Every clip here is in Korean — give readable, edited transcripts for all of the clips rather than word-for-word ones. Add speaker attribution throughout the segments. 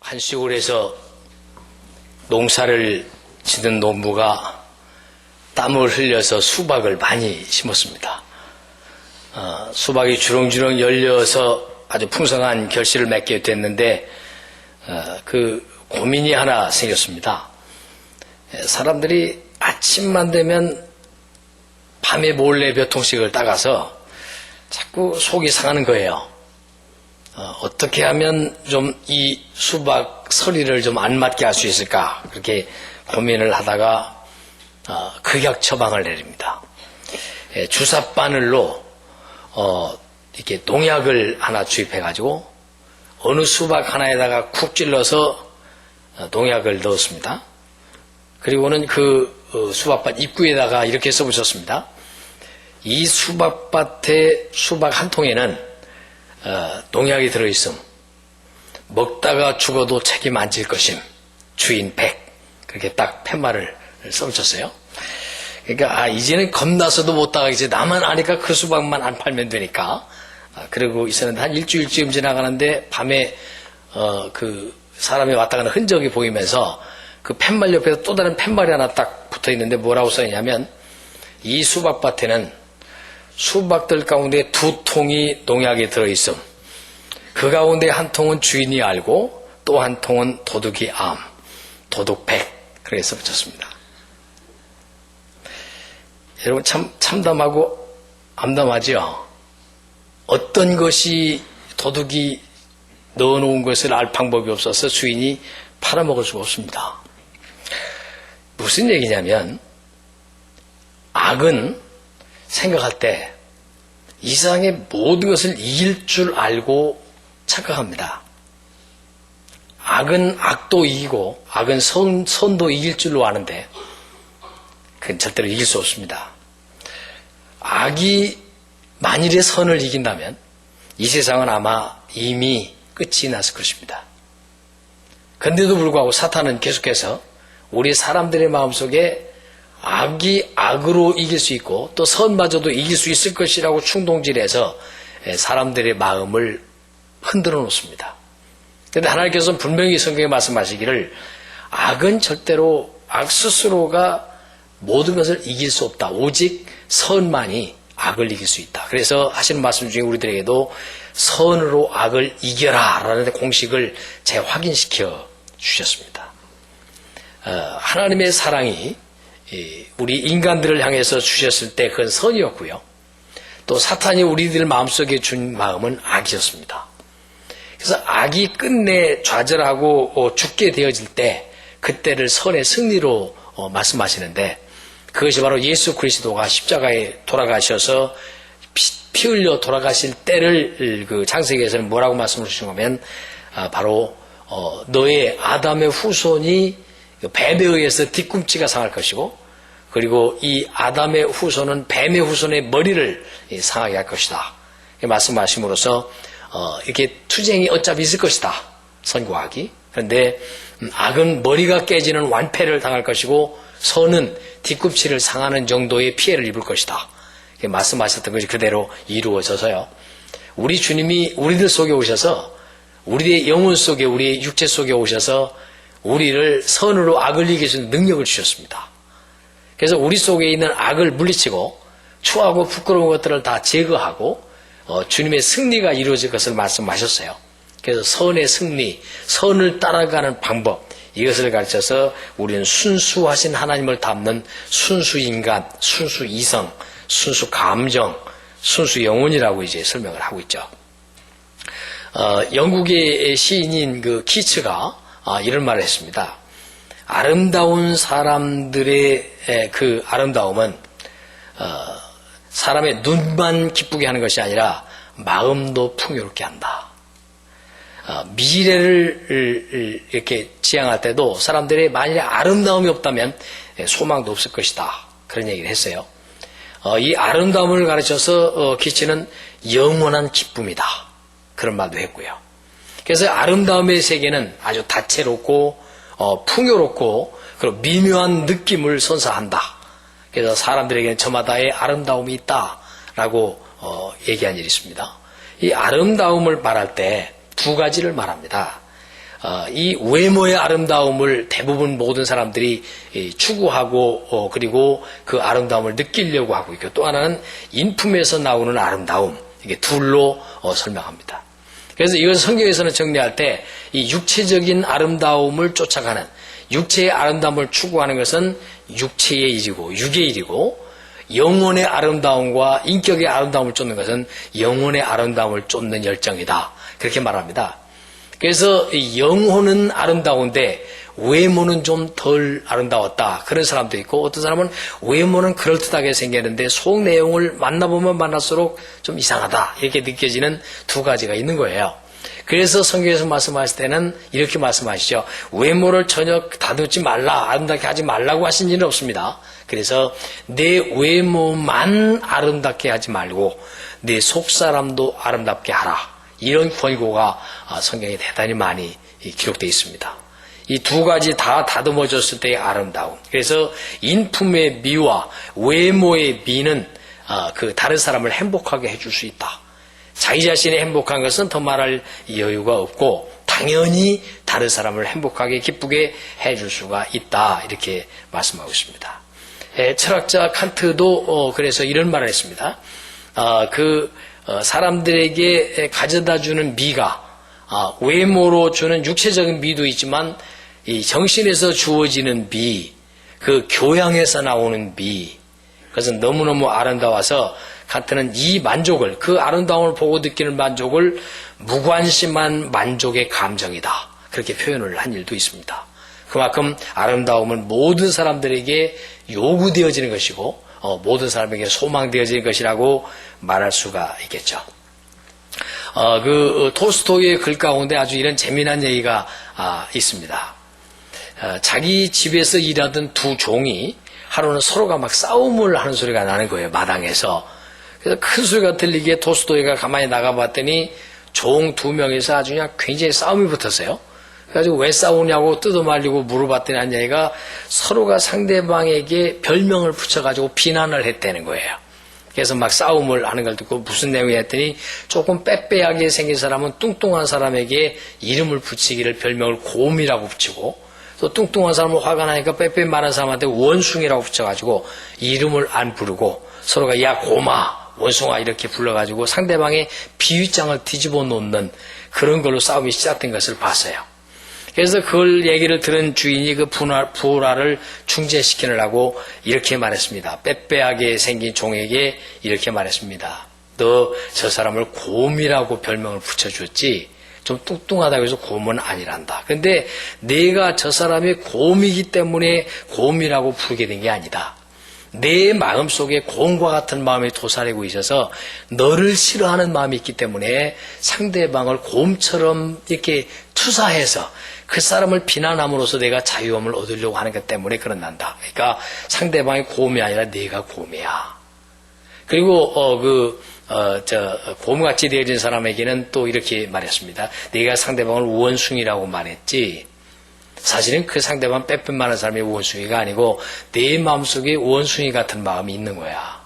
Speaker 1: 한 시골에서 농사를 짓는 농부가 땀을 흘려서 수박을 많이 심었습니다. 수박이 주렁주렁 열려서 아주 풍성한 결실을 맺게 됐는데 그 고민이 하나 생겼습니다. 사람들이 아침만 되면 밤에 몰래 몇 통씩을 따가서 자꾸 속이 상하는 거예요. 어떻게 하면 좀 이 수박 서리를 좀 안 맞게 할 수 있을까, 그렇게 고민을 하다가 극약 처방을 내립니다. 주사 바늘로 이렇게 농약을 하나 주입해 가지고 어느 수박 하나에다가 쿡 찔러서 농약을 넣었습니다. 그리고는 그 수박밭 입구에다가 이렇게 써붙였습니다. 이 수박밭의 수박 한 통에는 농약이 들어있음, 먹다가 죽어도 책임 안 질 것임, 주인 100, 그렇게 딱 팻말을 써붙였어요. 그러니까 이제는 겁나서도 못 따가겠지, 나만 아니까 그 수박만 안 팔면 되니까. 그러고 있었는데 한 일주일쯤 지나가는데 밤에 그 사람이 왔다 가는 흔적이 보이면서 그 팻말 옆에서 또 다른 팻말이 하나 딱 붙어 있는데 뭐라고 써있냐면, 이 수박밭에는 수박들 가운데 2통이 농약이 들어있음, 그 가운데 한 통은 주인이 알고 또 한 통은 도둑이 암, 도둑 100, 그렇게 써붙였습니다. 여러분 참 참담하고 암담하죠. 어떤 것이 도둑이 넣어놓은 것을 알 방법이 없어서 주인이 팔아먹을 수가 없습니다. 무슨 얘기냐면, 악은 생각할 때 이 세상의 모든 것을 이길 줄 알고 착각합니다. 악은 악도 이기고 악은 선도 이길 줄로 아는데 그건 절대로 이길 수 없습니다. 악이 만일에 선을 이긴다면 이 세상은 아마 이미 끝이 났을 것입니다. 그런데도 불구하고 사탄은 계속해서 우리 사람들의 마음속에 악이 악으로 이길 수 있고 또 선마저도 이길 수 있을 것이라고 충동질해서 사람들의 마음을 흔들어 놓습니다. 그런데 하나님께서는 분명히 성경에 말씀하시기를, 악은 절대로 악 스스로가 모든 것을 이길 수 없다. 오직 선만이 악을 이길 수 있다. 그래서 하시는 말씀 중에 우리들에게도 선으로 악을 이겨라 라는 공식을 재확인시켜 주셨습니다. 하나님의 사랑이 우리 인간들을 향해서 주셨을 때 그건 선이었고요. 또 사탄이 우리들 마음속에 준 마음은 악이었습니다. 그래서 악이 끝내 좌절하고 죽게 되어질 때 그때를 선의 승리로 말씀하시는데, 그것이 바로 예수 그리스도가 십자가에 돌아가셔서 피 흘려 돌아가실 때를 그 창세기에서는 뭐라고 말씀을 주신 거면, 바로 너의 아담의 후손이 뱀에 의해서 뒤꿈치가 상할 것이고, 그리고 이 아담의 후손은 뱀의 후손의 머리를 상하게 할 것이다. 말씀하심으로써 이렇게 투쟁이 어차피 있을 것이다, 선과 악이. 그런데 악은 머리가 깨지는 완패를 당할 것이고 선은 뒤꿈치를 상하는 정도의 피해를 입을 것이다. 말씀하셨던 것이 그대로 이루어져서요, 우리 주님이 우리들 속에 오셔서 우리의 영혼 속에, 우리의 육체 속에 오셔서 우리를 선으로 악을 이길 수 있는 능력을 주셨습니다. 그래서 우리 속에 있는 악을 물리치고 추하고 부끄러운 것들을 다 제거하고 주님의 승리가 이루어질 것을 말씀하셨어요. 그래서 선의 승리, 선을 따라가는 방법, 이것을 가르쳐서 우리는 순수하신 하나님을 닮는 순수 인간, 순수 이성, 순수 감정, 순수 영혼이라고 이제 설명을 하고 있죠. 영국의 시인인 그 키츠가 이런 말을 했습니다. 아름다운 사람들의 그 아름다움은 사람의 눈만 기쁘게 하는 것이 아니라 마음도 풍요롭게 한다. 미래를 이렇게 지향할 때도 사람들이 만일에 아름다움이 없다면 소망도 없을 것이다, 그런 얘기를 했어요. 이 아름다움을 가르쳐서 키치는 영원한 기쁨이다, 그런 말도 했고요. 그래서 아름다움의 세계는 아주 다채롭고 풍요롭고 그리고 미묘한 느낌을 선사한다. 그래서 사람들에게는 저마다의 아름다움이 있다라고 얘기한 일이 있습니다. 이 아름다움을 말할 때 두 가지를 말합니다. 이 외모의 아름다움을 대부분 모든 사람들이 추구하고 그리고 그 아름다움을 느끼려고 하고 있고, 또 하나는 인품에서 나오는 아름다움, 이게 둘로 설명합니다. 그래서 이건 성경에서는 정리할 때 이 육체적인 아름다움을 쫓아가는, 육체의 아름다움을 추구하는 것은 육체의 일이고 육의 일이고, 영혼의 아름다움과 인격의 아름다움을 쫓는 것은 영혼의 아름다움을 쫓는 열정이다, 그렇게 말합니다. 그래서 영혼은 아름다운데 외모는 좀 덜 아름다웠다, 그런 사람도 있고, 어떤 사람은 외모는 그럴듯하게 생겼는데 속 내용을 만나보면 만날수록 좀 이상하다, 이렇게 느껴지는 두 가지가 있는 거예요. 그래서 성경에서 말씀하실 때는 이렇게 말씀하시죠. 외모를 전혀 다듬지 말라, 아름답게 하지 말라고 하신 일은 없습니다. 그래서 내 외모만 아름답게 하지 말고 내 속사람도 아름답게 하라, 이런 권고가 성경에 대단히 많이 기록되어 있습니다. 이 두 가지 다 다듬어졌을 때의 아름다움. 그래서 인품의 미와 외모의 미는 그 다른 사람을 행복하게 해줄 수 있다. 자기 자신이 행복한 것은 더 말할 여유가 없고 당연히 다른 사람을 행복하게 기쁘게 해줄 수가 있다, 이렇게 말씀하고 있습니다. 철학자 칸트도 그래서 이런 말을 했습니다. 사람들에게 가져다 주는 미가 외모로 주는 육체적인 미도 있지만 이 정신에서 주어지는 미, 그 교양에서 나오는 미, 그것은 너무너무 아름다워서 칸트는 이 만족을, 그 아름다움을 보고 느끼는 만족을 무관심한 만족의 감정이다, 그렇게 표현을 한 일도 있습니다. 그만큼 아름다움은 모든 사람들에게 요구되어지는 것이고 모든 사람에게 소망되어지는 것이라고 말할 수가 있겠죠. 톨스토이의 글 가운데 아주 이런 재미난 얘기가 있습니다. 자기 집에서 일하던 두 종이 하루는 서로가 막 싸움을 하는 소리가 나는 거예요, 마당에서. 그래서 큰 소리가 들리기에 톨스토이가 가만히 나가봤더니 종 두 명이서 아주 그냥 굉장히 싸움이 붙었어요. 그래가지고 왜 싸우냐고 뜯어말리고 물어봤더니 한 얘기가 서로가 상대방에게 별명을 붙여가지고 비난을 했다는 거예요. 그래서 막 싸움을 하는 걸 듣고 무슨 내용이냐 했더니 조금 빼빼하게 생긴 사람은 뚱뚱한 사람에게 이름을 붙이기를 별명을 곰이라고 붙이고, 또 뚱뚱한 사람은 화가 나니까 빼빼 많은 사람한테 원숭이라고 붙여가지고 이름을 안 부르고 서로가 야 곰아, 원숭아 이렇게 불러가지고 상대방의 비위장을 뒤집어 놓는 그런 걸로 싸움이 시작된 것을 봤어요. 그래서 그걸 얘기를 들은 주인이 그 불화를 중재시키느라고 이렇게 말했습니다. 빼빼하게 생긴 종에게 이렇게 말했습니다. 너 저 사람을 곰이라고 별명을 붙여줬지, 좀 뚱뚱하다고 해서 곰은 아니란다. 그런데 내가 저 사람이 곰이기 때문에 곰이라고 부르게 된 게 아니다. 내 마음속에 곰과 같은 마음이 도사리고 있어서 너를 싫어하는 마음이 있기 때문에 상대방을 곰처럼 이렇게 투사해서 그 사람을 비난함으로써 내가 자유함을 얻으려고 하는 것 때문에 그런단다. 그러니까 상대방이 곰이 아니라 내가 곰이야. 그리고 곰같이 되어진 사람에게는 또 이렇게 말했습니다. 내가 상대방을 원숭이라고 말했지, 사실은 그 상대방 빼빼 많은 사람이 원숭이가 아니고 내 마음속에 원숭이 같은 마음이 있는 거야.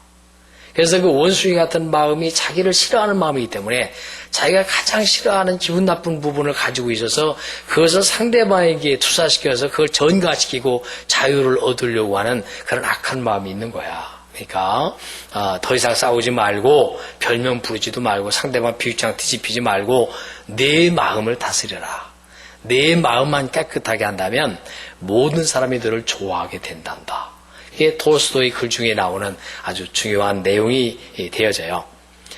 Speaker 1: 그래서 그 원숭이 같은 마음이 자기를 싫어하는 마음이기 때문에 자기가 가장 싫어하는 기분 나쁜 부분을 가지고 있어서 그것을 상대방에게 투사시켜서 그걸 전가시키고 자유를 얻으려고 하는 그런 악한 마음이 있는 거야. 그러니까 더 이상 싸우지 말고 별명 부르지도 말고 상대방 비위장 뒤집히지 말고 내 마음을 다스려라. 내 마음만 깨끗하게 한다면 모든 사람이 너를 좋아하게 된단다. 이게 톨스토이 글 중에 나오는 아주 중요한 내용이 되어져요.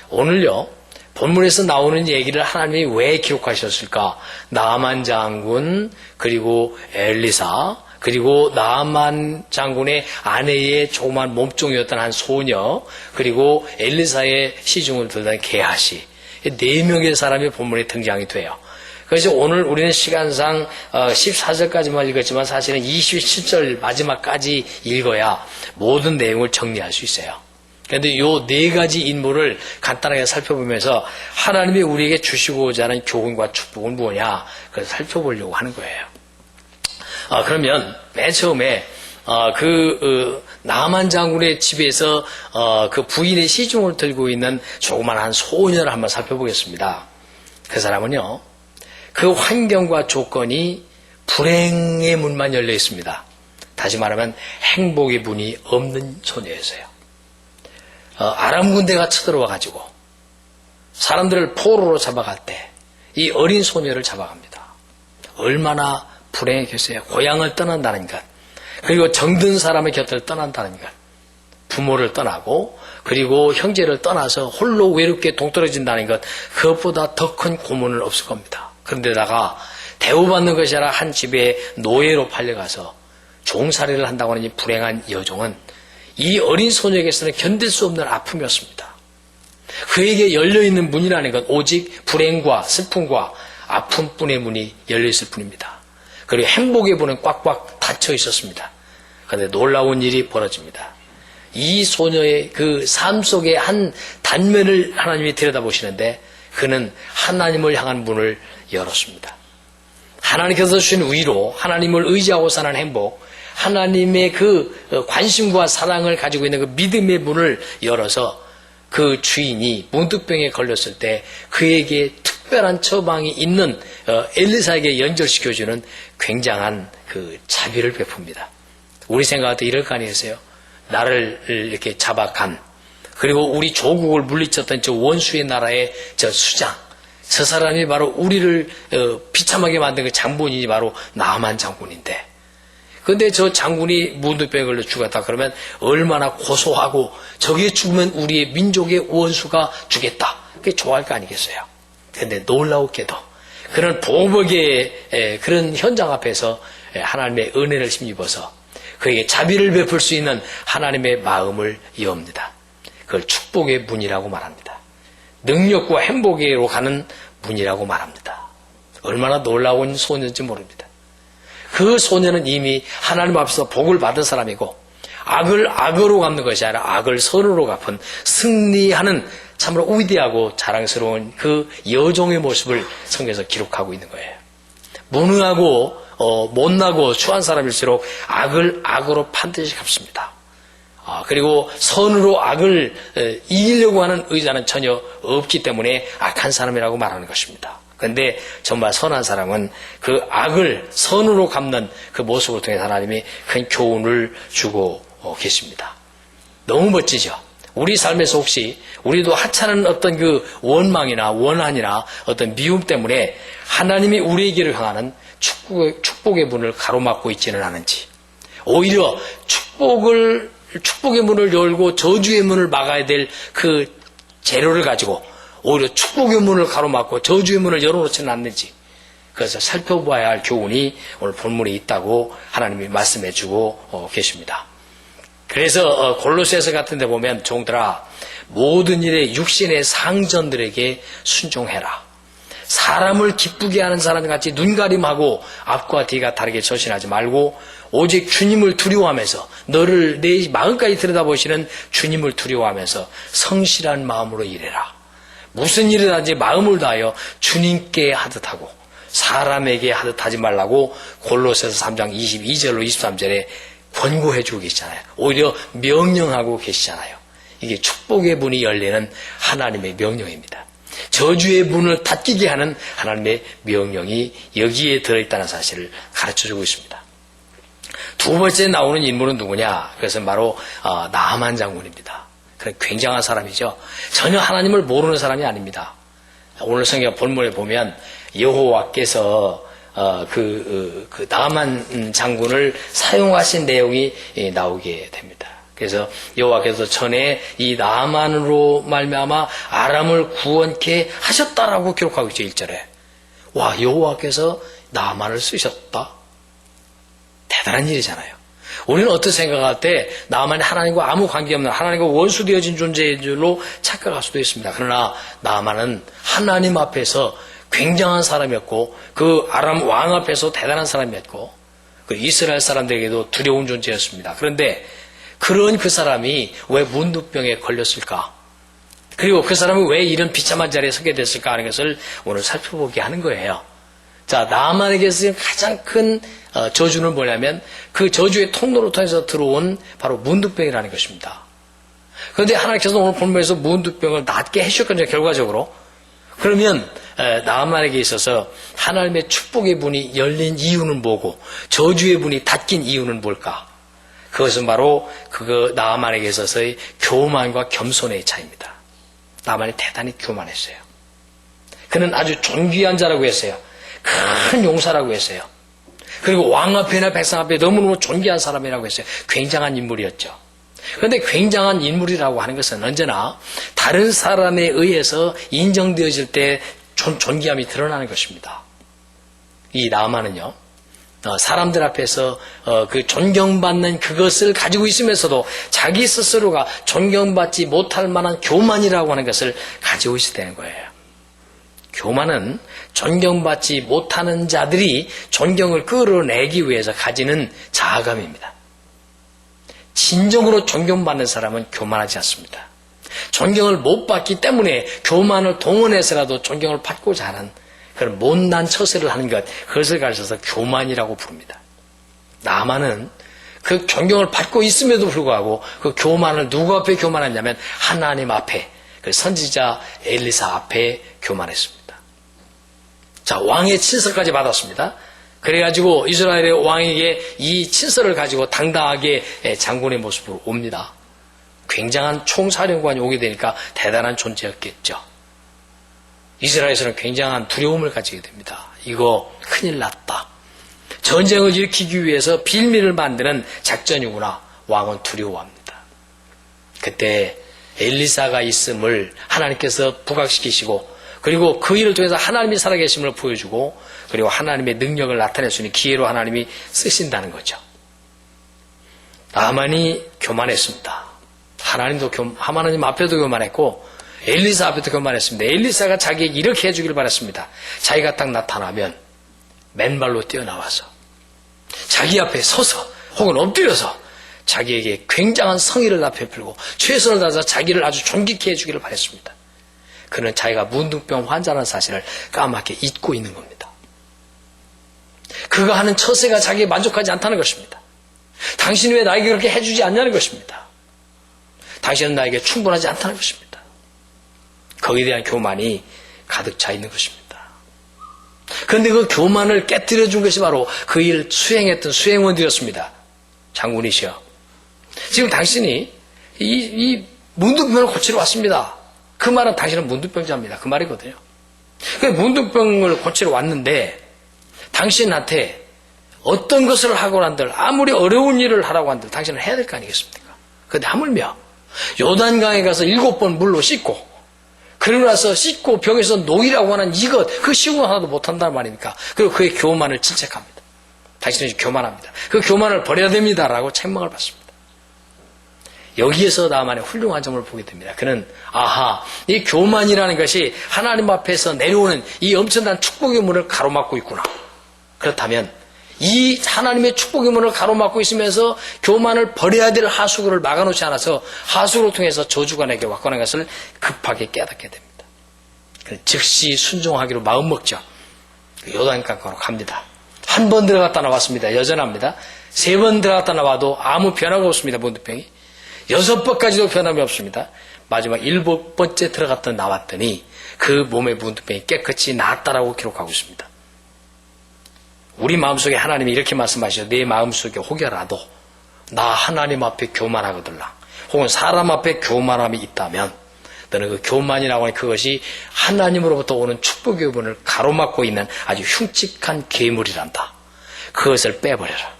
Speaker 1: 오늘요, 본문에서 나오는 얘기를 하나님이 왜 기록하셨을까? 나만 장군, 그리고 엘리사, 그리고 나만 장군의 아내의 조그만 몸종이었던 한 소녀, 그리고 엘리사의 시중을 들던 게하시, 4명의 사람이 본문에 등장이 돼요. 그래서 오늘 우리는 시간상 14절까지만 읽었지만 사실은 27절 마지막까지 읽어야 모든 내용을 정리할 수 있어요. 그런데 이 4가지 인물을 간단하게 살펴보면서 하나님이 우리에게 주시고자 하는 교훈과 축복은 뭐냐, 그걸 살펴보려고 하는 거예요. 그러면 맨 처음에 나만 장군의 집에서 그 부인의 시중을 들고 있는 조그만한 소녀를 한번 살펴보겠습니다. 그 사람은요, 그 환경과 조건이 불행의 문만 열려 있습니다. 다시 말하면 행복의 문이 없는 소녀였어요. 아람 군대가 쳐들어와 가지고 사람들을 포로로 잡아갈 때 이 어린 소녀를 잡아갑니다. 얼마나 불행했겠어요. 고향을 떠난다는 것, 그리고 정든 사람의 곁을 떠난다는 것, 부모를 떠나고 그리고 형제를 떠나서 홀로 외롭게 동떨어진다는 것, 그것보다 더 큰 고문은 없을 겁니다. 그런데다가 대우받는 것이 아니라 한 집에 노예로 팔려가서 종살이를 한다고 하는 이 불행한 여종은 이 어린 소녀에게서는 견딜 수 없는 아픔이었습니다. 그에게 열려있는 문이라는 건 오직 불행과 슬픔과 아픔뿐의 문이 열려있을 뿐입니다. 그리고 행복의 문은 꽉꽉 닫혀 있었습니다. 그런데 놀라운 일이 벌어집니다. 이 소녀의 그 삶 속의 한 단면을 하나님이 들여다보시는데 그는 하나님을 향한 문을 열었습니다. 하나님께서 주신 위로, 하나님을 의지하고 사는 행복, 하나님의 그 관심과 사랑을 가지고 있는 그 믿음의 문을 열어서 그 주인이 문득병에 걸렸을 때 그에게 특별한 처방이 있는 엘리사에게 연결시켜주는 굉장한 그 자비를 베풉니다. 우리 생각할 때 이럴 거 아니겠어요? 나를 이렇게 잡아간, 그리고 우리 조국을 물리쳤던 저 원수의 나라의 저 수장, 저 사람이 바로 우리를 비참하게 만든 그 장본인이 바로 나만 장군인데, 근데 저 장군이 문득병에 걸려 죽었다 그러면 얼마나 고소하고 저게 죽으면 우리의 민족의 원수가 죽겠다, 그게 좋아할 거 아니겠어요? 근데 놀라웠게도 그런 보복의 그런 현장 앞에서 하나님의 은혜를 힘입어서 그에게 자비를 베풀 수 있는 하나님의 마음을 여옵니다. 그걸 축복의 문이라고 말합니다. 능력과 행복으로 가는 문이라고 말합니다. 얼마나 놀라운 소녀인지 모릅니다. 그 소녀는 이미 하나님 앞에서 복을 받은 사람이고 악을 악으로 갚는 것이 아니라 악을 선으로 갚은 승리하는 참으로 위대하고 자랑스러운 그 여종의 모습을 성경에서 기록하고 있는 거예요. 무능하고 못나고 추한 사람일수록 악을 악으로 반드시 갚습니다. 그리고 선으로 악을 이기려고 하는 의자는 전혀 없기 때문에 악한 사람이라고 말하는 것입니다. 그런데 정말 선한 사람은 그 악을 선으로 갚는 그 모습을 통해 하나님이 큰 교훈을 주고 계십니다. 너무 멋지죠? 우리 삶에서 혹시 우리도 하찮은 어떤 그 원망이나 원한이나 어떤 미움 때문에 하나님이 우리에게를 향하는 축복의 문을 가로막고 있지는 않은지, 오히려 축복의 문을 열고 저주의 문을 막아야 될 그 재료를 가지고 오히려 축복의 문을 가로막고 저주의 문을 열어놓지는 않는지, 그래서 살펴봐야 할 교훈이 오늘 본문에 있다고 하나님이 말씀해 주고 계십니다. 그래서 골로새서 같은 데 보면 종들아, 모든 일에 육신의 상전들에게 순종해라. 사람을 기쁘게 하는 사람같이 눈가림하고 앞과 뒤가 다르게 처신하지 말고 오직 주님을 두려워하면서, 너를 내 마음까지 들여다보시는 주님을 두려워하면서 성실한 마음으로 일해라. 무슨 일이든지 마음을 다하여 주님께 하듯 하고 사람에게 하듯 하지 말라고 골로새서 3장 22절로 23절에 권고해 주고 계시잖아요. 오히려 명령하고 계시잖아요. 이게 축복의 문이 열리는 하나님의 명령입니다. 저주의 문을 닫히게 하는 하나님의 명령이 여기에 들어있다는 사실을 가르쳐주고 있습니다. 두 번째 나오는 인물은 누구냐? 그것은 바로 나만 장군입니다. 그런 굉장한 사람이죠. 전혀 하나님을 모르는 사람이 아닙니다. 오늘 성경 본문에 보면 여호와께서 그 나만 장군을 사용하신 내용이 나오게 됩니다. 그래서 여호와께서 전에 이 나만으로 말미암아 아람을 구원케 하셨다라고 기록하고 있죠. 1절에. 와, 여호와께서 나만을 쓰셨다. 대단한 일이잖아요. 우리는 어떻게 생각할 때 나만이 하나님과 아무 관계없는, 하나님과 원수되어진 존재인 줄로 착각할 수도 있습니다. 그러나 나만은 하나님 앞에서 굉장한 사람이었고 그 아람 왕 앞에서 대단한 사람이었고 그 이스라엘 사람들에게도 두려운 존재였습니다. 그런데 그런 그 사람이 왜 문둥병에 걸렸을까? 그리고 그 사람이 왜 이런 비참한 자리에 서게 됐을까 하는 것을 오늘 살펴보게 하는 거예요. 자, 나만에게서 가장 큰 저주는 뭐냐면 그 저주의 통로로 통해서 들어온 바로 문둥병이라는 것입니다. 그런데 하나님께서 오늘 본문에서 문둥병을 낫게 해주셨거든요, 결과적으로. 그러면 나아만에게 있어서 하나님의 축복의 문이 열린 이유는 뭐고 저주의 문이 닫힌 이유는 뭘까? 그것은 바로 나아만에게 있어서의 교만과 겸손의 차이입니다. 나아만이 대단히 교만했어요. 그는 아주 존귀한 자라고 했어요. 큰 용사라고 했어요. 그리고 왕 앞에나 백성 앞에 너무너무 존귀한 사람이라고 했어요. 굉장한 인물이었죠. 그런데 굉장한 인물이라고 하는 것은 언제나 다른 사람에 의해서 인정되어질 때 존귀함이 드러나는 것입니다. 이 나아만은요, 사람들 앞에서 그 존경받는 그것을 가지고 있으면서도 자기 스스로가 존경받지 못할 만한 교만이라고 하는 것을 가지고 있었다는 거예요. 교만은 존경받지 못하는 자들이 존경을 끌어내기 위해서 가지는 자아감입니다. 진정으로 존경받는 사람은 교만하지 않습니다. 존경을 못 받기 때문에 교만을 동원해서라도 존경을 받고자 하는 그런 못난 처세를 하는 것, 그것을 가르쳐서 교만이라고 부릅니다. 나아만은 그 존경을 받고 있음에도 불구하고 그 교만을 누구 앞에 교만했냐면 하나님 앞에, 그 선지자 엘리사 앞에 교만했습니다. 자, 왕의 친서까지 받았습니다. 그래가지고 이스라엘의 왕에게 이 친서를 가지고 당당하게 장군의 모습으로 옵니다. 굉장한 총사령관이 오게 되니까 대단한 존재였겠죠. 이스라엘에서는 굉장한 두려움을 가지게 됩니다. 이거 큰일 났다. 전쟁을 일으키기 위해서 빌미를 만드는 작전이구나. 왕은 두려워합니다. 그때 엘리사가 있음을 하나님께서 부각시키시고, 그리고 그 일을 통해서 하나님이 살아계심을 보여주고, 그리고 하나님의 능력을 나타낼 수 있는 기회로 하나님이 쓰신다는 거죠. 나아만이 교만했습니다. 하나님 앞에도 교만했고 엘리사 앞에도 교만했습니다. 엘리사가 자기에게 이렇게 해주길 바랐습니다. 자기가 딱 나타나면 맨발로 뛰어나와서 자기 앞에 서서 혹은 엎드려서 자기에게 굉장한 성의를 앞에 풀고 최선을 다해서 자기를 아주 존귀케 해주기를 바랐습니다. 그는 자기가 문둥병 환자라는 사실을 까맣게 잊고 있는 겁니다. 그가 하는 처세가 자기에 만족하지 않다는 것입니다. 당신이 왜 나에게 그렇게 해주지 않냐는 것입니다. 당신은 나에게 충분하지 않다는 것입니다. 거기에 대한 교만이 가득 차 있는 것입니다. 그런데 그 교만을 깨뜨려 준 것이 바로 그 일을 수행했던 수행원들이었습니다. 장군이시여, 지금 당신이 이 문둥병을 고치러 왔습니다. 그 말은 당신은 문둥병자입니다. 그 말이거든요. 그 문둥병을 고치러 왔는데 당신한테 어떤 것을 하고 한들, 아무리 어려운 일을 하라고 한들 당신은 해야 될 거 아니겠습니까? 그런데 하물며 요단강에 가서 7번 물로 씻고, 그러고 나서 씻고 병에서 녹이라고 하는 이것, 그 쉬운 거 하나도 못한단 말입니까? 그리고 그의 교만을 질책합니다. 당신은 교만합니다. 그 교만을 버려야 됩니다라고 책망을 받습니다. 여기에서 나만의 훌륭한 점을 보게 됩니다. 그는 이 교만이라는 것이 하나님 앞에서 내려오는 이 엄청난 축복의 문을 가로막고 있구나. 그렇다면 이 하나님의 축복의 문을 가로막고 있으면서 교만을 버려야 될 하수구를 막아놓지 않아서 하수구를 통해서 저주가 내게 왔거나 것을 급하게 깨닫게 됩니다. 즉시 순종하기로 마음먹죠. 요단강가로 갑니다. 한 번 들어갔다 나왔습니다. 여전합니다. 3번 들어갔다 나와도 아무 변화가 없습니다. 문둥병이 6번까지도 변함이 없습니다. 마지막 7번째 들어갔다 나왔더니 그 몸의 문둥병이 깨끗이 나았다라고 기록하고 있습니다. 우리 마음속에 하나님이 이렇게 말씀하시죠. 내 마음속에 혹여라도 나 하나님 앞에 교만하거들라, 혹은 사람 앞에 교만함이 있다면 너는 그 교만이라고 하는 그것이 하나님으로부터 오는 축복의 문을 가로막고 있는 아주 흉측한 괴물이란다. 그것을 빼버려라.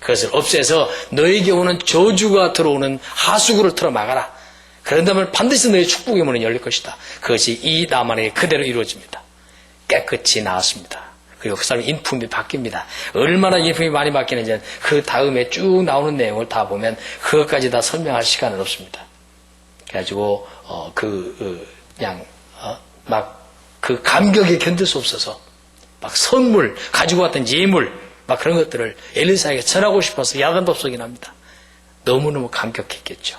Speaker 1: 그것을 없애서 너에게 오는 저주가 들어오는 하수구를 틀어막아라. 그런다면 반드시 너의 축복의 문은 열릴 것이다. 그것이 이 나만에게 그대로 이루어집니다. 깨끗이 나았습니다. 그리고 그 사람의 인품이 바뀝니다. 얼마나 인품이 많이 바뀌는지는 그 다음에 쭉 나오는 내용을 다 보면 그것까지 다 설명할 시간은 없습니다. 그래가지고 그 감격에 견딜 수 없어서 막 선물, 가지고 왔던 예물, 막 그런 것들을 엘리사에게 전하고 싶어서 야단법석이 납니다. 너무너무 감격했겠죠.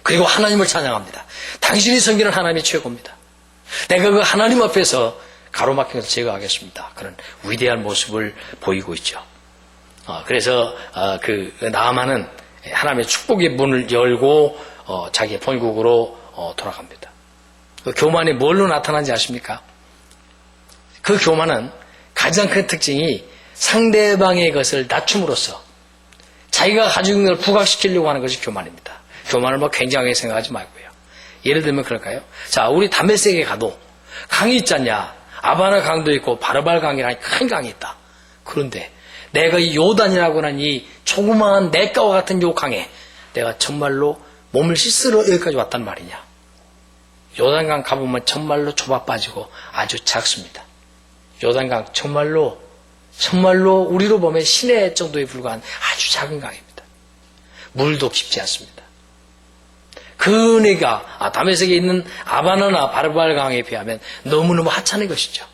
Speaker 1: 그리고 하나님을 찬양합니다. 당신이 섬기는 하나님이 최고입니다. 내가 그 하나님 앞에서 가로막힌 것을 제거하겠습니다. 그런 위대한 모습을 보이고 있죠. 그래서 그 나아만은 하나님의 축복의 문을 열고 자기의 본국으로 돌아갑니다. 그 교만이 뭘로 나타나는지 아십니까? 그 교만은 가장 큰 특징이 상대방의 것을 낮춤으로써 자기가 가지고 있는 걸 부각시키려고 하는 것이 교만입니다. 교만을 뭐 굉장하게 생각하지 말고요. 예를 들면 그럴까요? 자, 우리 다메섹에 가도 강이 있지 않냐? 아바나 강도 있고 바르발 강이라는 큰 강이 있다. 그런데 내가 이 요단이라고 하는 이 조그마한 냇가와 같은 요 강에 내가 정말로 몸을 씻으러 여기까지 왔단 말이냐? 요단강 가보면 정말로 좁아 빠지고 아주 작습니다. 요단강 정말로 우리로 보면 시내 정도에 불과한 아주 작은 강입니다. 물도 깊지 않습니다. 그 은혜가 다메섹에 있는 아바나나 바르발 강에 비하면 너무너무 하찮은 것이죠.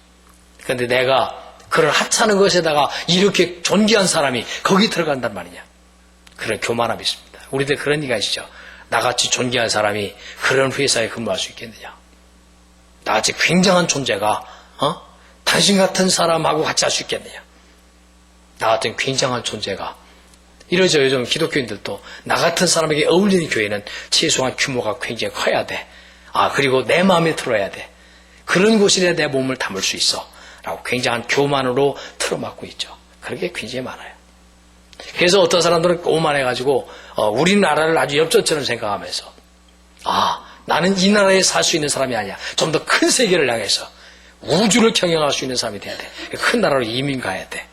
Speaker 1: 그런데 내가 그런 하찮은 것에다가 이렇게 존귀한 사람이 거기 들어간단 말이냐. 그런 교만함이 있습니다. 우리들 그런 얘기 하시죠. 나같이 존귀한 사람이 그런 회사에 근무할 수 있겠느냐. 나같이 굉장한 존재가 당신 같은 사람하고 같이 할 수 있겠느냐. 나 같은 굉장한 존재가 이러죠. 요즘 기독교인들도 나 같은 사람에게 어울리는 교회는 최소한 규모가 굉장히 커야 돼. 그리고 내 마음에 들어야 돼. 그런 곳에 내 몸을 담을 수 있어. 라고 굉장한 교만으로 틀어막고 있죠. 그런 게 굉장히 많아요. 그래서 어떤 사람들은 오만해가지고 우리나라를 아주 엽전처럼 생각하면서 나는 이 나라에 살 수 있는 사람이 아니야. 좀 더 큰 세계를 향해서 우주를 경영할 수 있는 사람이 돼야 돼. 큰 나라로 이민 가야 돼.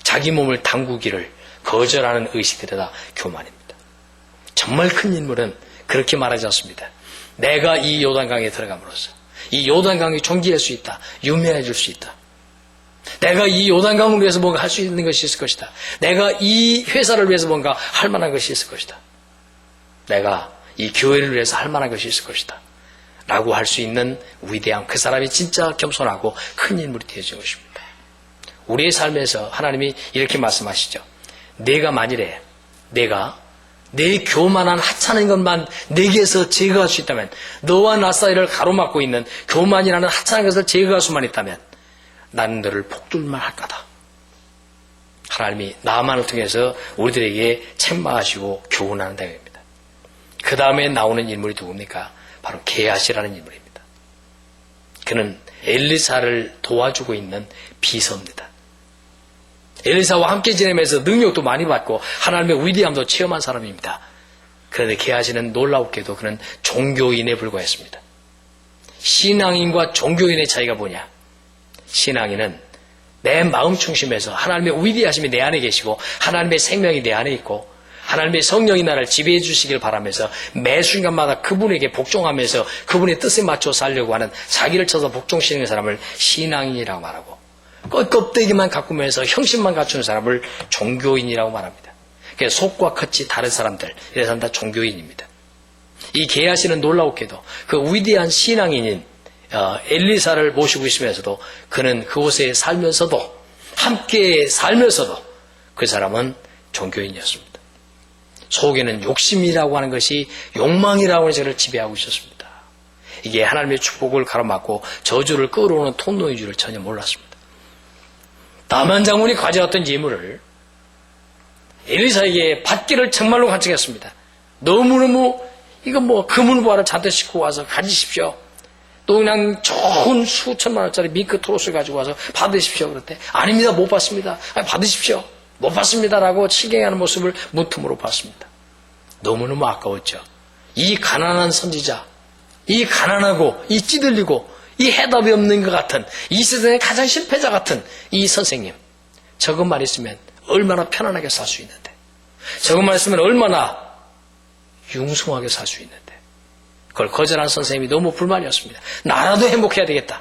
Speaker 1: 자기 몸을 담그기를 거절하는 의식들이 다 교만입니다. 정말 큰 인물은 그렇게 말하지 않습니다. 내가 이 요단강에 들어감으로써 이 요단강이 존귀할 수 있다. 유명해질 수 있다. 내가 이 요단강을 위해서 뭔가 할 수 있는 것이 있을 것이다. 내가 이 회사를 위해서 뭔가 할 만한 것이 있을 것이다. 내가 이 교회를 위해서 할 만한 것이 있을 것이다. 라고 할 수 있는 위대한 그 사람이 진짜 겸손하고 큰 인물이 되어진 것입니다. 우리의 삶에서 하나님이 이렇게 말씀하시죠. 내가 만일에 내가 내 교만한 하찮은 것만 내게서 제거할 수 있다면, 너와 나 사이를 가로막고 있는 교만이라는 하찮은 것을 제거할 수만 있다면 나는 너를 복줄만 할 거다. 하나님이 나만을 통해서 우리들에게 책망하시고 교훈하는 대회입니다. 그 다음에 나오는 인물이 누굽니까? 바로 게하시라는 인물입니다. 그는 엘리사를 도와주고 있는 비서입니다. 엘리사와 함께 지내면서 능력도 많이 받고 하나님의 위대함도 체험한 사람입니다. 그런데 게하시는 놀랍게도 그는 종교인에 불과했습니다. 신앙인과 종교인의 차이가 뭐냐? 신앙인은 내 마음 중심에서 하나님의 위대하심이 내 안에 계시고 하나님의 생명이 내 안에 있고 하나님의 성령이 나를 지배해 주시길 바라면서 매 순간마다 그분에게 복종하면서 그분의 뜻에 맞춰 살려고 하는 자기를 쳐서 복종시키는 사람을 신앙인이라고 말하고, 껍데기만 가꾸면서 형식만 갖추는 사람을 종교인이라고 말합니다. 그래서 속과 겉이 다른 사람들, 이런 사람 다 종교인입니다. 이 게하시는 놀라웠게도 그 위대한 신앙인인 엘리사를 모시고 있으면서도 그는 그곳에 살면서도, 함께 살면서도 그 사람은 종교인이었습니다. 속에는 욕심이라고 하는 것이, 욕망이라고 하는 것을 지배하고 있었습니다. 이게 하나님의 축복을 가로막고 저주를 끌어오는 통로인 줄을 전혀 몰랐습니다. 나만 장군이 가져왔던 예물을 엘리사에게 받기를 정말로 간청했습니다. 너무너무 이거 금은보화를 잔뜩 싣고 와서 가지십시오. 또 그냥 좋은 수천만 원짜리 밍크 트롯을 가지고 와서 받으십시오. 그랬대. 아닙니다. 못 받습니다. 받으십시오. 못 받습니다라고 실갱하는 모습을 문틈으로 봤습니다. 너무너무 아까웠죠. 이 가난한 선지자, 이 가난하고 이 찌들리고 이 해답이 없는 것 같은, 이 세상의 가장 실패자 같은 이 선생님, 저것만 있으면 얼마나 편안하게 살 수 있는데, 저것만 있으면 얼마나 융숭하게 살 수 있는데, 그걸 거절한 선생님이 너무 불만이었습니다. 나라도 행복해야 되겠다.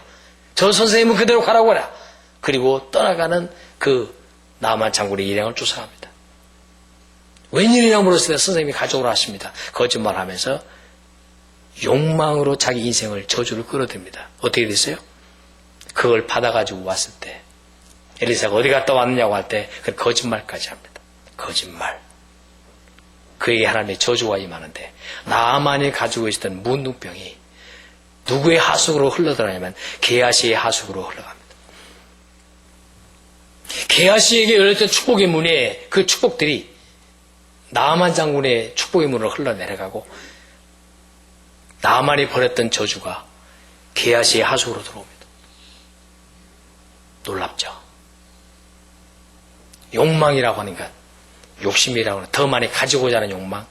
Speaker 1: 저 선생님은 그대로 가라고 하라. 그리고 떠나가는 그 나만 장군의 일행을 쫓아갑니다. 웬일이냐 물었을 때 선생님이 가져오라 하십니다. 거짓말하면서 욕망으로 자기 인생을 저주를 끌어듭니다. 어떻게 됐어요? 그걸 받아가지고 왔을 때 엘리사가 어디 갔다 왔느냐고 할 때 그 거짓말까지 합니다. 거짓말. 그에게 하나님의 저주가 임하는데 나만이 가지고 있었던 문둥병이 누구의 하숙으로 흘러들어가냐면 게하시의 하숙으로 흘러갑니다. 게하시에게 열렸던 축복의 문에 그 축복들이 나만 장군의 축복의 문으로 흘러내려가고 나만이 버렸던 저주가 게하시의 하수구로 들어옵니다. 놀랍죠. 욕망이라고 하는 것, 욕심이라고 하는 더 많이 가지고자 하는 욕망,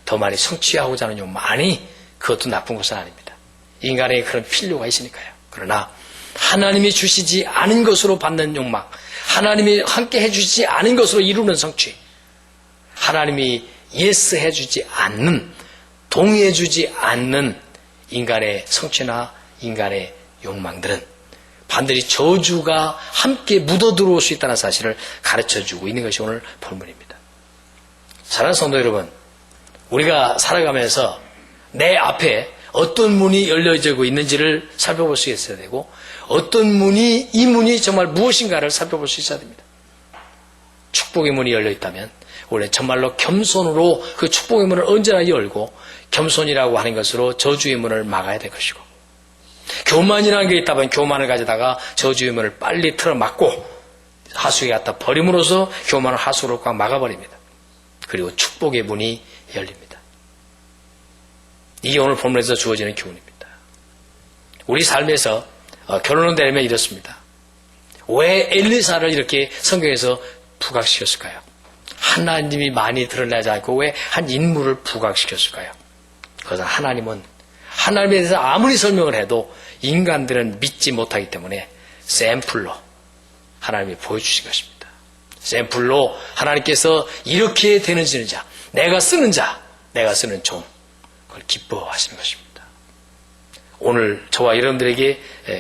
Speaker 1: 더 많이 성취하고자 하는 욕망, 아니 그것도 나쁜 것은 아닙니다. 인간에게 그런 필요가 있으니까요. 그러나 하나님이 주시지 않은 것으로 받는 욕망, 하나님이 함께 해주지 않은 것으로 이루는 성취, 하나님이 예스 해주지 않는, 동의해주지 않는 인간의 성취나 인간의 욕망들은 반드시 저주가 함께 묻어들어올 수 있다는 사실을 가르쳐주고 있는 것이 오늘 본문입니다. 사랑하는 성도 여러분, 우리가 살아가면서 내 앞에 어떤 문이 열려지고 있는지를 살펴볼 수 있어야 되고, 어떤 문이, 이 문이 정말 무엇인가를 살펴볼 수 있어야 됩니다. 축복의 문이 열려 있다면 원래 정말로 겸손으로 그 축복의 문을 언제나 열고, 겸손이라고 하는 것으로 저주의 문을 막아야 될 것이고, 교만이라는 게 있다면 교만을 가져다가 저주의 문을 빨리 틀어막고 하수에 갖다 버림으로써 교만을 하수로 꽉 막아버립니다. 그리고 축복의 문이 열립니다. 이게 오늘 본문에서 주어지는 교훈입니다. 우리 삶에서 결론을 내리면 이렇습니다. 왜 엘리사를 이렇게 성경에서 부각시켰을까요? 하나님이 많이 드러나지 않고 왜 한 인물을 부각시켰을까요? 그것은 하나님에 대해서 아무리 설명을 해도 인간들은 믿지 못하기 때문에 샘플로 하나님이 보여주신 것입니다. 샘플로 하나님께서 이렇게 되는 자, 내가 쓰는 종, 그걸 기뻐하시는 것입니다. 오늘 저와 여러분들에게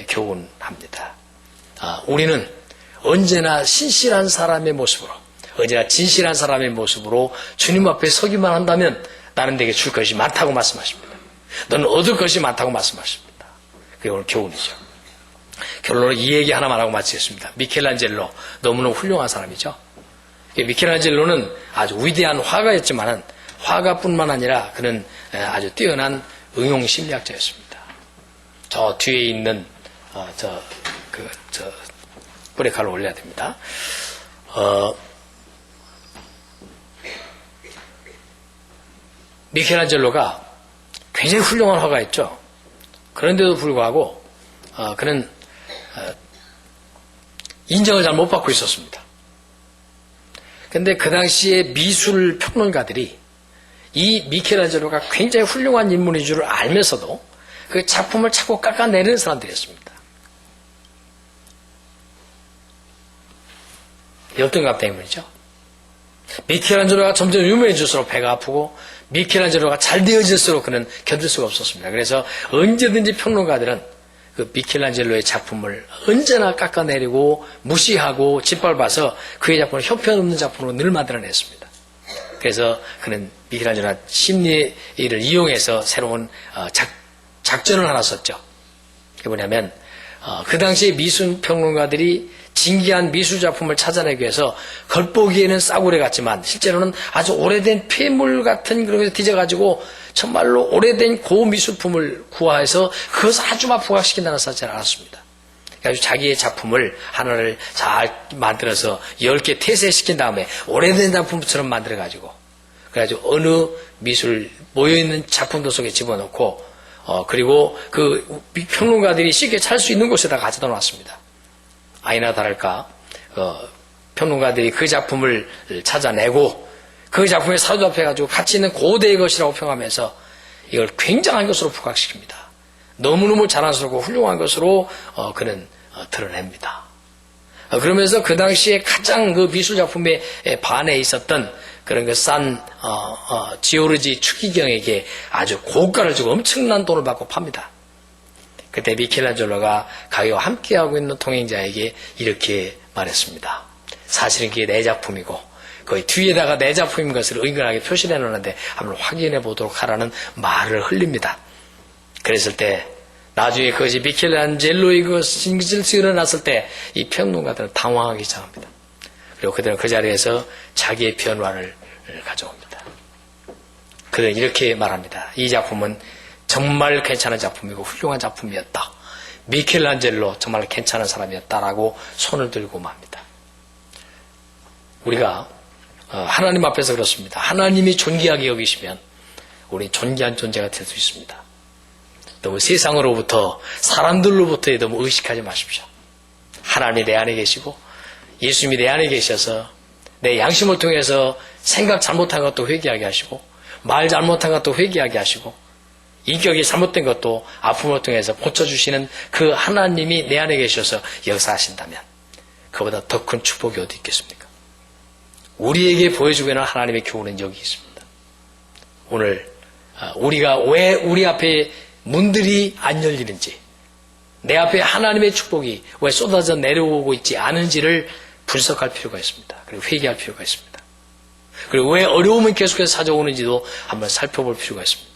Speaker 1: 교훈합니다. 우리는 언제나 신실한 사람의 모습으로, 언제나 진실한 사람의 모습으로 주님 앞에 서기만 한다면 나는 내게 줄 것이 많다고 말씀하십니다. 너는 얻을 것이 많다고 말씀하십니다. 그게 오늘 교훈이죠. 결론으로 이 얘기 하나만 하고 마치겠습니다. 미켈란젤로 너무나 훌륭한 사람이죠. 미켈란젤로는 아주 위대한 화가였지만은 화가뿐만 아니라 그는 아주 뛰어난 응용 심리학자였습니다. 저 뒤에 있는 브레이크를 올려야 됩니다. 미켈란젤로가 굉장히 훌륭한 화가였죠. 그런데도 불구하고 그는 인정을 잘 못 받고 있었습니다. 그런데 그 당시에 미술 평론가들이 이 미켈란젤로가 굉장히 훌륭한 인물인 줄 알면서도 그 작품을 자꾸 깎아내리는 사람들이었습니다. 열등감 때문이죠. 미켈란젤로가 점점 유명해질수록 배가 아프고 미켈란젤로가 잘 되어질수록 그는 견딜 수가 없었습니다. 그래서 언제든지 평론가들은 그 미켈란젤로의 작품을 언제나 깎아내리고 무시하고 짓밟아서 그의 작품을 형편없는 작품으로 늘 만들어냈습니다. 그래서 그는 미켈란젤로가 심리를 이용해서 새로운 작전을 하나 썼죠. 그게 뭐냐면 그 당시에 미술평론가들이 진기한 미술작품을 찾아내기 위해서 겉보기에는 싸구려 같지만 실제로는 아주 오래된 폐물 같은 그런 것을 뒤져가지고 정말로 오래된 고미술품을 구하해서 그것을 아주만 부각시킨다는 사실을 알았습니다. 그래서 자기의 작품을 하나를 잘 만들어서 10개 태세시킨 다음에 오래된 작품처럼 만들어가지고 그래가지고 어느 미술 모여있는 작품들 속에 집어넣고 그리고 그 평론가들이 쉽게 찾을 수 있는 곳에다 가져다 놨습니다. 아니나 다를까 평론가들이 그 작품을 찾아내고 그 작품에 사로잡혀가지고 가치 있는 고대의 것이라고 평하면서 이걸 굉장한 것으로 부각시킵니다. 너무너무 자랑스럽고 훌륭한 것으로 그는 드러냅니다. 그러면서 그 당시에 가장 그 미술작품에 반해 있었던 그런 그 지오르지 추기경에게 아주 고가를 주고 엄청난 돈을 받고 팝니다. 그때 미켈란젤로가 가게와 함께하고 있는 동행자에게 이렇게 말했습니다. 사실은 그게 내 작품이고 거의 뒤에다가 내 작품인 것을 은근하게 표시해 놓는데 한번 확인해 보도록 하라는 말을 흘립니다. 그랬을 때 나중에 그것이 미켈란젤로의 것을 일어났을 때 이 평론가들은 당황하기 시작합니다. 그리고 그들은 그 자리에서 자기의 변화를 가져옵니다. 그들은 이렇게 말합니다. 이 작품은 정말 괜찮은 작품이고 훌륭한 작품이었다. 미켈란젤로 정말 괜찮은 사람이었다라고 손을 들고 맙니다. 우리가 하나님 앞에서 그렇습니다. 하나님이 존귀하게 여기시면 우리는 존귀한 존재가 될 수 있습니다. 너무 세상으로부터 사람들로부터 너무 의식하지 마십시오. 하나님이 내 안에 계시고 예수님이 내 안에 계셔서 내 양심을 통해서 생각 잘못한 것도 회개하게 하시고 말 잘못한 것도 회개하게 하시고 인격이 잘못된 것도 아픔을 통해서 고쳐주시는 그 하나님이 내 안에 계셔서 역사하신다면 그보다 더 큰 축복이 어디 있겠습니까? 우리에게 보여주고 있는 하나님의 교훈은 여기 있습니다. 오늘 우리가 왜 우리 앞에 문들이 안 열리는지, 내 앞에 하나님의 축복이 왜 쏟아져 내려오고 있지 않은지를 분석할 필요가 있습니다. 그리고 회개할 필요가 있습니다. 그리고 왜 어려움은 계속해서 찾아오는지도 한번 살펴볼 필요가 있습니다.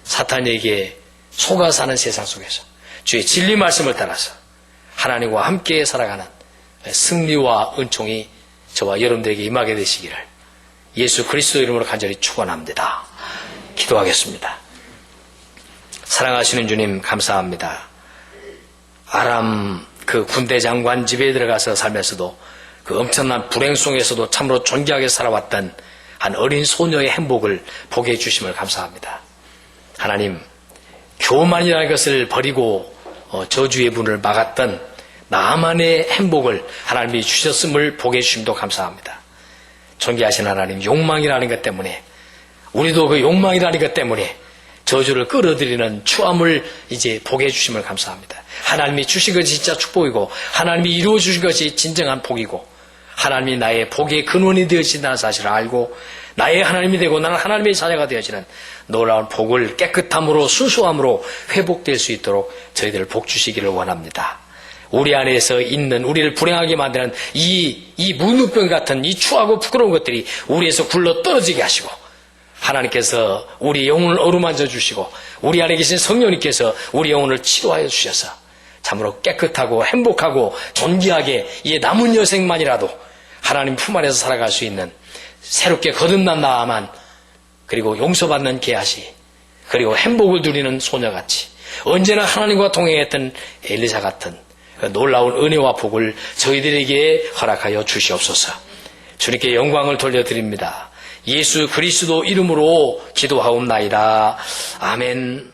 Speaker 1: 사탄에게 속아 사는 세상 속에서 주의 진리 말씀을 따라서 하나님과 함께 살아가는 승리와 은총이 저와 여러분들에게 임하게 되시기를 예수 그리스도 이름으로 간절히 축원합니다. 기도하겠습니다. 사랑하시는 주님 감사합니다. 아람 그 군대 장관 집에 들어가서 살면서도 그 엄청난 불행 속에서도 참으로 존귀하게 살아왔던 한 어린 소녀의 행복을 보게 해주심을 감사합니다. 하나님, 교만이라는 것을 버리고 저주의 문을 막았던 나만의 행복을 하나님이 주셨음을 보게 해주심도 감사합니다. 존귀하신 하나님, 욕망이라는 것 때문에 우리도 그 욕망이라는 것 때문에 저주를 끌어들이는 추함을 이제 보게 해주심을 감사합니다. 하나님이 주신 것이 진짜 축복이고 하나님이 이루어 주신 것이 진정한 복이고 하나님이 나의 복의 근원이 되어진다는 사실을 알고 나의 하나님이 되고 나는 하나님의 자녀가 되어지는 놀라운 복을 깨끗함으로 순수함으로 회복될 수 있도록 저희들을 복 주시기를 원합니다. 우리 안에서 있는 우리를 불행하게 만드는 이 문우병 같은 이 추하고 부끄러운 것들이 우리에서 굴러 떨어지게 하시고 하나님께서 우리 영혼을 어루만져 주시고 우리 안에 계신 성령님께서 우리 영혼을 치료하여 주셔서 참으로 깨끗하고 행복하고 존귀하게 이 남은 여생만이라도 하나님 품 안에서 살아갈 수 있는 새롭게 거듭난 나만 그리고 용서받는 게하시 그리고 행복을 누리는 소녀같이 언제나 하나님과 동행했던 엘리사 같은 그 놀라운 은혜와 복을 저희들에게 허락하여 주시옵소서. 주님께 영광을 돌려드립니다. 예수 그리스도 이름으로 기도하옵나이다. 아멘.